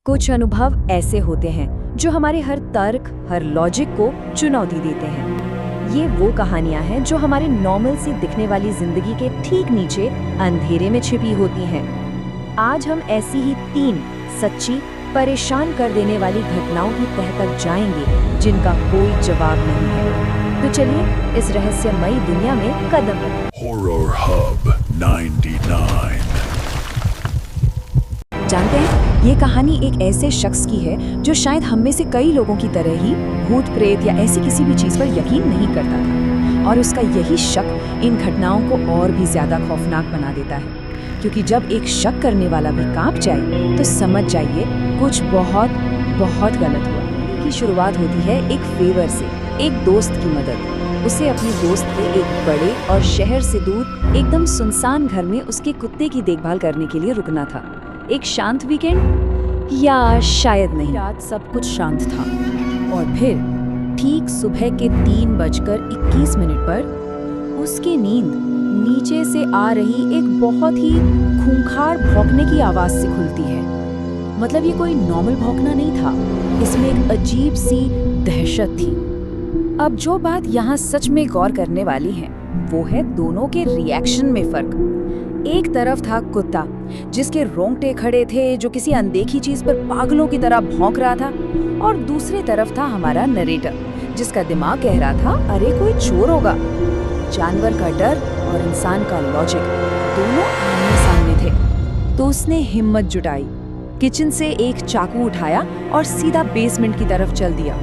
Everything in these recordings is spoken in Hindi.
कुछ अनुभव ऐसे होते हैं जो हमारे हर तर्क, हर लॉजिक को चुनौती देते हैं। ये वो कहानियां हैं जो हमारे नॉर्मल सी दिखने वाली जिंदगी के ठीक नीचे अंधेरे में छिपी होती हैं। आज हम ऐसी ही 3 सच्ची, परेशान कर देने वाली घटनाओं की तह तक जाएंगे जिनका कोई जवाब नहीं है। तो चलिए इस रहस्यमयी दुनिया में कदम रखें। Horror Hub 99। जानते हैं, ये कहानी एक ऐसे शख्स की है जो शायद हम में से कई लोगों की तरह ही भूत प्रेत या ऐसी किसी भी चीज पर यकीन नहीं करता था। और उसका यही शक इन घटनाओं को और भी ज्यादा खौफनाक बना देता है, क्योंकि जब एक शक करने वाला भी कांप जाए तो समझ जाइए कुछ बहुत बहुत गलत हुआ। की शुरुआत होती है एक फेवर से, एक दोस्त की मदद। उसे अपने दोस्त के एक बड़े और शहर से दूर एकदम सुनसान घर में उसके कुत्ते की देखभाल करने के लिए रुकना था। एक शांत वीकेंड, या शायद नहीं। रात सब कुछ शांत था और फिर ठीक सुबह के 3:21 पर उसकी नींद नीचे से आ रही एक बहुत ही खूंखार भौंकने की आवाज से खुलती है। मतलब ये कोई नॉर्मल भौंकना नहीं था, इसमें एक अजीब सी दहशत थी। अब जो बात यहाँ सच में गौर करने वाली है वो है दोनों के रिएक्शन में फर्क। एक तरफ था कुत्ता जिसके रोंगटे खड़े थे, जो किसी अनदेखी चीज पर पागलों की तरह भौंक रहा था, और दूसरी तरफ था हमारा नरेटर जिसका दिमाग कह रहा था अरे कोई चोर होगा। जानवर का डर और इंसान का लॉजिक दोनों आमने सामने थे। तो उसने हिम्मत जुटाई, किचन से एक चाकू उठाया और सीधा बेसमेंट की तरफ चल दिया।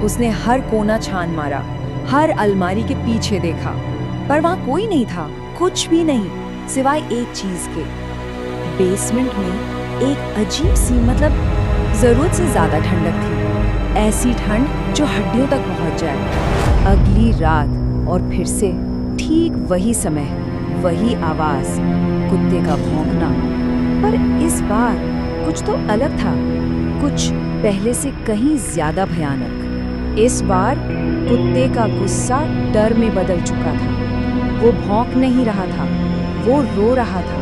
उसने हर कोना छान मारा, हर अलमारी के पीछे देखा, पर वहां कोई नहीं था, कुछ भी नहीं, सिवाय एक चीज के। बेसमेंट में एक अजीब सी, मतलब जरूरत से ज्यादा ठंडक थी, ऐसी ठंड जो हड्डियों तक पहुंच जाए। अगली रात और फिर से ठीक वही समय, वही आवाज, कुत्ते का भौंकना, पर इस बार कुछ तो अलग था, कुछ पहले से कहीं ज्यादा भयानक। इस बार कुत्ते का गुस्सा डर में बदल चुका था। वो भौंक नहीं रहा था, वो रो रहा था,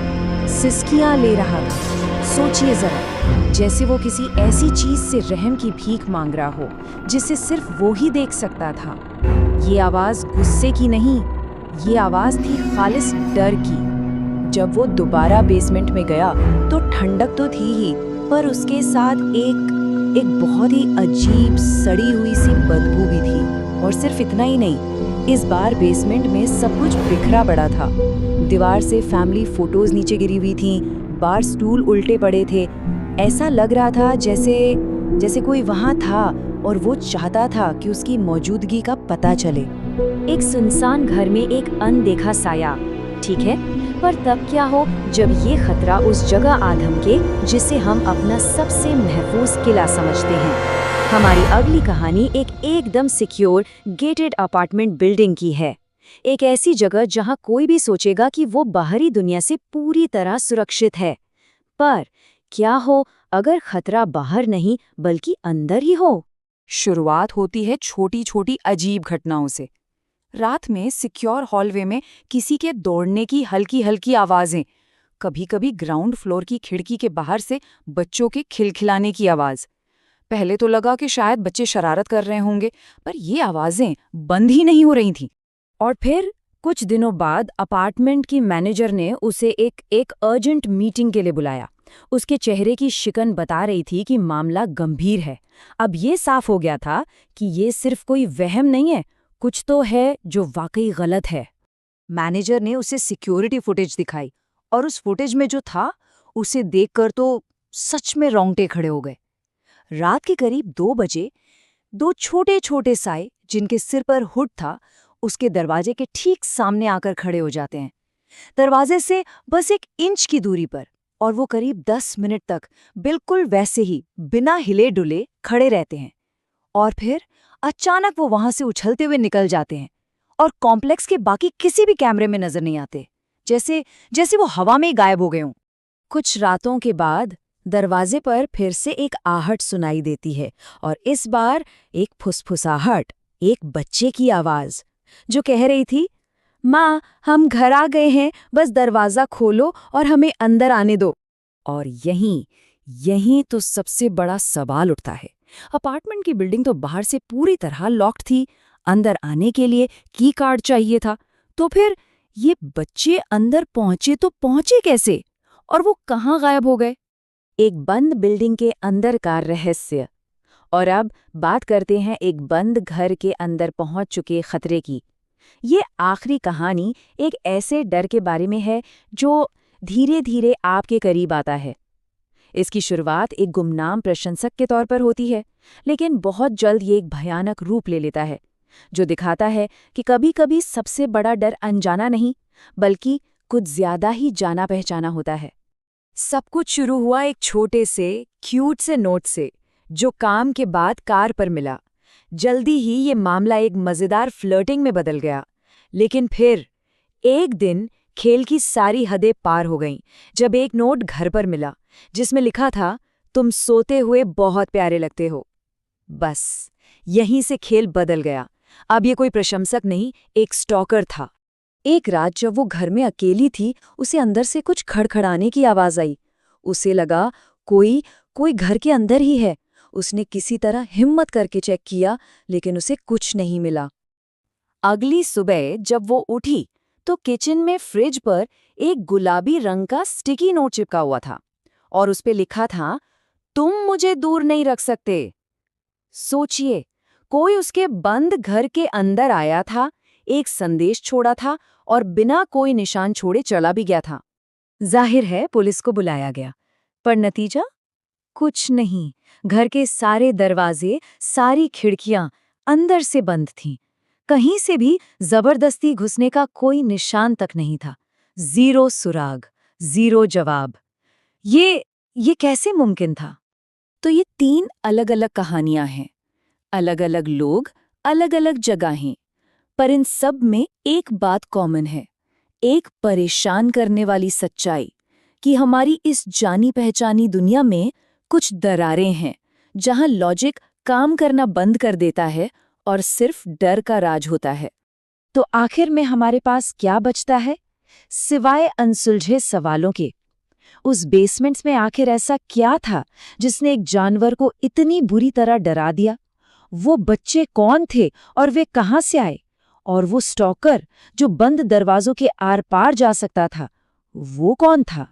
सिसकियां ले रहा था। सोचिए जरा, जैसे वो किसी ऐसी चीज से रहम की भीख मांग रहा हो जिसे सिर्फ वो ही देख सकता था। ये आवाज गुस्से की नहीं, ये आवाज थी खालिस डर की। जब वो दोबारा बेसमेंट में गया तो ठंडक तो थी ही, पर उसके साथ एक बहुत ही अजीब सड़ी हुई सी बदबू भी थी। और सिर्फ इतना ही नहीं, इस बार बेसमेंट में सब कुछ बिखरा पड़ा था। दीवार से फैमिली फोटोज नीचे गिरी हुई थी, बार स्टूल उल्टे पड़े थे। ऐसा लग रहा था जैसे कोई वहां था और वो चाहता था कि उसकी मौजूदगी का पता चले। एक सुनसान घर में एक अनदेखा साया, ठीक है, पर तब क्या हो जब ये खतरा उस जगह आ धमके जिसे हम अपना सबसे महफूज किला समझते हैं। हमारी अगली कहानी एक एकदम सिक्योर गेटेड अपार्टमेंट बिल्डिंग की है। एक ऐसी जगह जहां कोई भी सोचेगा कि वो बाहरी दुनिया से पूरी तरह सुरक्षित है। पर क्या हो अगर खतरा बाहर नहीं बल्कि अंदर ही हो? शुरुआत होती है छोटी छोटी अजीब घटनाओं से। रात में सिक्योर हॉलवे में किसी के दौड़ने की हल्की हल्की आवाजें, कभी कभी ग्राउंड फ्लोर की खिड़की के बाहर से बच्चों के खिलखिलाने की आवाज। पहले तो लगा कि शायद बच्चे शरारत कर रहे होंगे, पर ये आवाजें बंद ही नहीं हो रही थीं। और फिर कुछ दिनों बाद अपार्टमेंट की मैनेजर ने उसे एक अर्जेंट मीटिंग के लिए बुलाया। उसके चेहरे की शिकन बता रही थी कि मामला गंभीर है। अब ये साफ हो गया था कि ये सिर्फ कोई वहम नहीं है, कुछ तो है जो वाकई गलत है। मैनेजर ने उसे सिक्योरिटी फुटेज दिखाई और उस फुटेज में जो था उसे देखकर तो सच में रोंगटे खड़े हो गए। रात के करीब 2 बजे 2 छोटे छोटे साए, जिनके सिर पर हुड था, उसके दरवाजे के ठीक सामने आकर खड़े हो जाते हैं, दरवाजे से बस 1 इंच की दूरी पर, और वो करीब 10 मिनट तक बिल्कुल वैसे ही बिना हिले डुले खड़े रहते हैं। और फिर अचानक वो वहां से उछलते हुए निकल जाते हैं और कॉम्प्लेक्स के बाकी किसी भी कैमरे में नजर नहीं आते, जैसे वो हवा में ही गायब हो गए हों। कुछ रातों के बाद दरवाजे पर फिर से एक आहट सुनाई देती है, और इस बार एक फुसफुसाहट, एक बच्चे की आवाज जो कह रही थी, माँ हम घर आ गए हैं, बस दरवाजा खोलो और हमें अंदर आने दो। और यहीं तो सबसे बड़ा सवाल उठता है। अपार्टमेंट की बिल्डिंग तो बाहर से पूरी तरह लॉक्ड थी, अंदर आने के लिए की कार्ड चाहिए था। तो फिर ये बच्चे अंदर पहुंचे तो पहुंचे कैसे, और वो कहाँ गायब हो गए? एक बंद बिल्डिंग के अंदर का रहस्य। और अब बात करते हैं एक बंद घर के अंदर पहुंच चुके खतरे की। ये आखिरी कहानी एक ऐसे डर के बारे में है जो धीरे धीरे आपके करीब आता है। इसकी शुरुआत एक गुमनाम प्रशंसक के तौर पर होती है, लेकिन बहुत जल्द ये एक भयानक रूप ले लेता है, जो दिखाता है कि कभी-कभी सबसे बड़ा डर अनजाना नहीं, बल्कि कुछ ज्यादा ही जाना पहचाना होता है। सब कुछ शुरू हुआ एक छोटे से क्यूट से नोट से, जो काम के बाद कार पर मिला। जल्दी ही ये मामला एक मजेदार फ्लर्टिंग में बदल गया। लेकिन फिर एक दिन खेल की सारी हदें पार हो गईं, जब एक नोट घर पर मिला जिसमें लिखा था, तुम सोते हुए बहुत प्यारे लगते हो। बस यहीं से खेल बदल गया। अब ये कोई प्रशंसक नहीं, एक स्टॉकर था। एक रात जब वो घर में अकेली थी, उसे अंदर से कुछ खड़खड़ाने की आवाज आई। उसे लगा कोई घर के अंदर ही है। उसने किसी तरह हिम्मत करके चेक किया, लेकिन उसे कुछ नहीं मिला। अगली सुबह जब वो उठी तो किचन में फ्रिज पर एक गुलाबी रंग का स्टिकी नोट चिपका हुआ था, और उस पे लिखा था, तुम मुझे दूर नहीं रख सकते। सोचिए, कोई उसके बंद घर के अंदर आया था, एक संदेश छोड़ा था और बिना कोई निशान छोड़े चला भी गया था। जाहिर है पुलिस को बुलाया गया, पर नतीजा कुछ नहीं। घर के सारे दरवाजे, सारी खिड़कियां अंदर से बंद थीं। कहीं से भी जबरदस्ती घुसने का कोई निशान तक नहीं था। जीरो सुराग, जीरो जवाब। ये कैसे मुमकिन था? तो ये 3 अलग-अलग कहानियां हैं, अलग-अलग लोग, अलग-अलग जगहें, पर इन सब में एक बात कॉमन है, एक परेशान करने वाली सच्चाई कि हमारी इस जानी पहचानी दुनिया में कुछ दरारें हैं, जहां लॉजिक काम करना बंद कर देता है और सिर्फ डर का राज होता है। तो आखिर में हमारे पास क्या बचता है, सिवाय अनसुलझे सवालों के? उस बेसमेंट्स में आखिर ऐसा क्या था जिसने एक जानवर को इतनी बुरी तरह डरा दिया? वो बच्चे कौन थे और वे कहां से आए? और वो स्टॉकर जो बंद दरवाजों के आर पार जा सकता था, वो कौन था?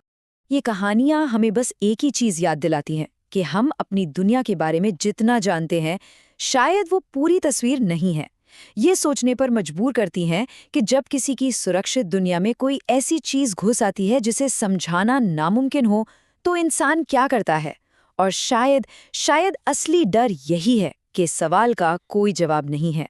ये कहानियां हमें बस एक ही चीज याद दिलाती हैं कि हम अपनी दुनिया के बारे में जितना जानते हैं, शायद वो पूरी तस्वीर नहीं है। ये सोचने पर मजबूर करती हैं कि जब किसी की सुरक्षित दुनिया में कोई ऐसी चीज घुस आती है जिसे समझाना नामुमकिन हो, तो इंसान क्या करता है? और शायद असली डर यही है कि सवाल का कोई जवाब नहीं है।